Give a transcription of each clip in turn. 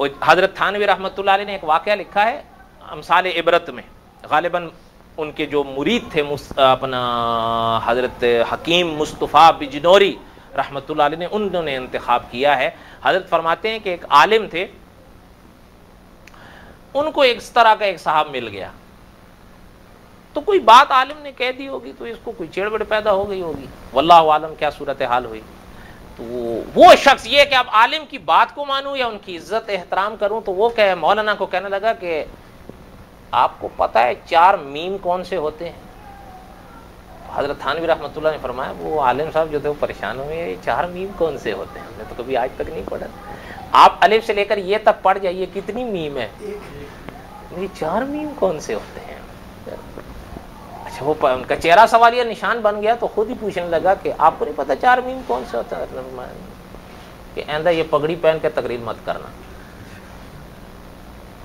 حضرت تھانوی رحمۃ اللہ علیہ نے ایک واقعہ لکھا ہے امثال عبرت میں، غالباً ان کے جو مرید تھے اپنا حضرت حکیم مصطفیٰ بجنوری رحمۃ اللہ علیہ نے، انہوں نے انتخاب کیا ہے۔ حضرت فرماتے ہیں کہ ایک عالم تھے، ان کو اس طرح کا ایک صاحب مل گیا، تو کوئی بات عالم نے کہہ دی ہوگی تو اس کو کوئی چیڑ بڑ پیدا ہو گئی ہوگی، واللہ عالم کیا صورتحال ہوئی۔ تو وہ شخص یہ کہ اب عالم کی بات کو مانوں یا ان کی عزت احترام کروں، تو وہ کہ مولانا کو کہنے لگا کہ آپ کو پتہ ہے 4 میم کون سے ہوتے ہیں؟ حضرت تھانوی رحمۃ اللہ نے فرمایا وہ عالم صاحب جو تھے وہ پریشان ہوئے، یہ 4 میم کون سے ہوتے ہیں؟ ہم نے تو کبھی آج تک نہیں پڑھا۔ آپ الف سے لے کر یہ تک پڑھ جائیے کتنی میم ہے، یہ 4 میم کون سے ہوتے ہیں؟ اچھا وہ ان کا چہرہ سوالیہ نشان بن گیا، تو خود ہی پوچھنے لگا کہ آپ کو نہیں پتا 4 میم کون سے ہوتے ہیں؟ کہ آئندہ یہ پگڑی پہن کے تقریر مت کرنا۔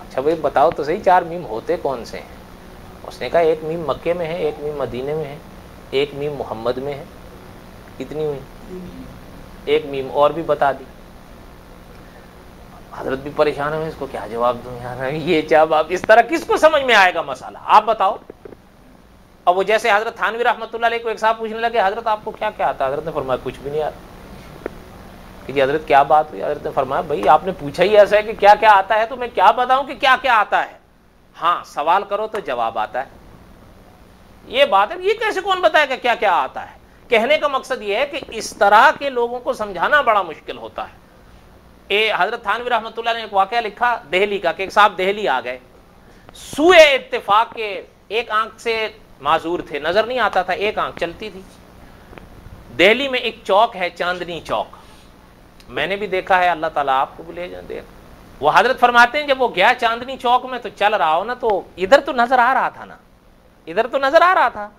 اچھا بھائی بتاؤ تو صحیح 4 میم ہوتے کون سے ہیں؟ اس نے کہا ایک میم مکے میں ہے، ایک میم مدینے میں ہے، ایک میم محمد میں ہے۔ کتنی ہوئی؟ ایک میم اور بھی بتا دی۔ حضرت بھی پریشان ہے، اس کو کیا جواب دوں یار، یہ جواب اس طرح کس کو سمجھ میں آئے گا مسئلہ، آپ بتاؤ۔ اب وہ جیسے حضرت تھانوی رحمۃ اللہ علیہ کو ایک صاحب پوچھنے لگے حضرت آپ کو کیا کیا آتا ہے؟ حضرت نے فرمایا کچھ بھی نہیں آتا۔ کہ جی حضرت کیا بات ہوئی؟ حضرت نے فرمایا بھائی آپ نے پوچھا ہی ایسا ہے کہ کیا کیا آتا ہے، تو میں کیا بتاؤں کہ کیا کیا آتا ہے؟ ہاں سوال کرو تو جواب آتا ہے، یہ بات ہے۔ یہ کیسے کون بتائے گا کیا کیا آتا ہے؟ کہنے کا مقصد یہ ہے کہ اس طرح کے لوگوں کو سمجھانا بڑا مشکل ہوتا ہے۔ حضرت تھانوی رحمۃ اللہ نے ایک واقعہ لکھا دہلی کا، کہ ایک صاحب دہلی آ گئے، سوئے اتفاق کے ایک آنکھ سے معذور تھے، نظر نہیں آتا تھا، ایک آنکھ چلتی تھی۔ دہلی میں ایک چوک ہے چاندنی چوک، میں نے بھی دیکھا ہے، اللہ تعالیٰ آپ کو بھی لے جائیں دیکھ۔ وہ حضرت فرماتے ہیں جب وہ گیا چاندنی چوک میں تو چل رہا ہو نا، تو ادھر تو نظر آ رہا تھا نا، ادھر تو نظر آ رہا تھا،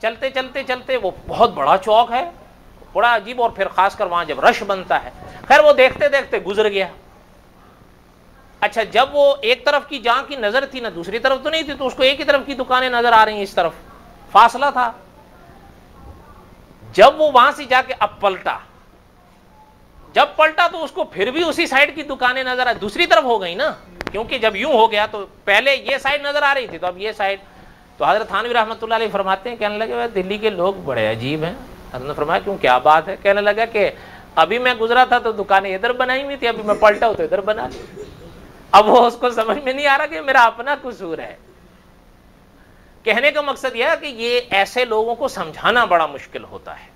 چلتے چلتے چلتے وہ بہت بڑا چوک ہے، بڑا عجیب، اور پھر خاص کر وہاں جب رش بنتا ہے، خیر وہ دیکھتے دیکھتے گزر گیا۔ اچھا جب وہ ایک طرف کی جہاں کی نظر تھی نا، دوسری طرف تو نہیں تھی، تو اس کو ایک ہی طرف کی دکانیں نظر آ رہی ہیں، اس طرف فاصلہ تھا۔ جب وہ وہاں سے جا کے اب پلٹا، جب پلٹا تو اس کو پھر بھی اسی سائڈ کی دکانیں نظر آئی، دوسری طرف ہو گئی نا، کیونکہ جب یوں ہو گیا تو پہلے یہ سائڈ نظر آ رہی تھی تو اب یہ سائڈ۔ تو حضرت تھانوی رحمۃ اللہ علیہ فرماتے ہیں، کہنے لگے دلی کے لوگ بڑے عجیب ہیں۔ حضرت نے فرمایا کیوں کیا بات ہے؟ کہنے لگا کہ ابھی میں گزرا تھا تو دکانیں ادھر بنائی ہوئی تھی، ابھی میں پلٹا ہوں تو ادھر بنا لی۔ اب وہ اس کو سمجھ میں نہیں آ رہا کہ میرا اپنا قصور ہے۔ کہنے کا مقصد یہ ہے کہ یہ ایسے لوگوں کو سمجھانا بڑا مشکل ہوتا ہے۔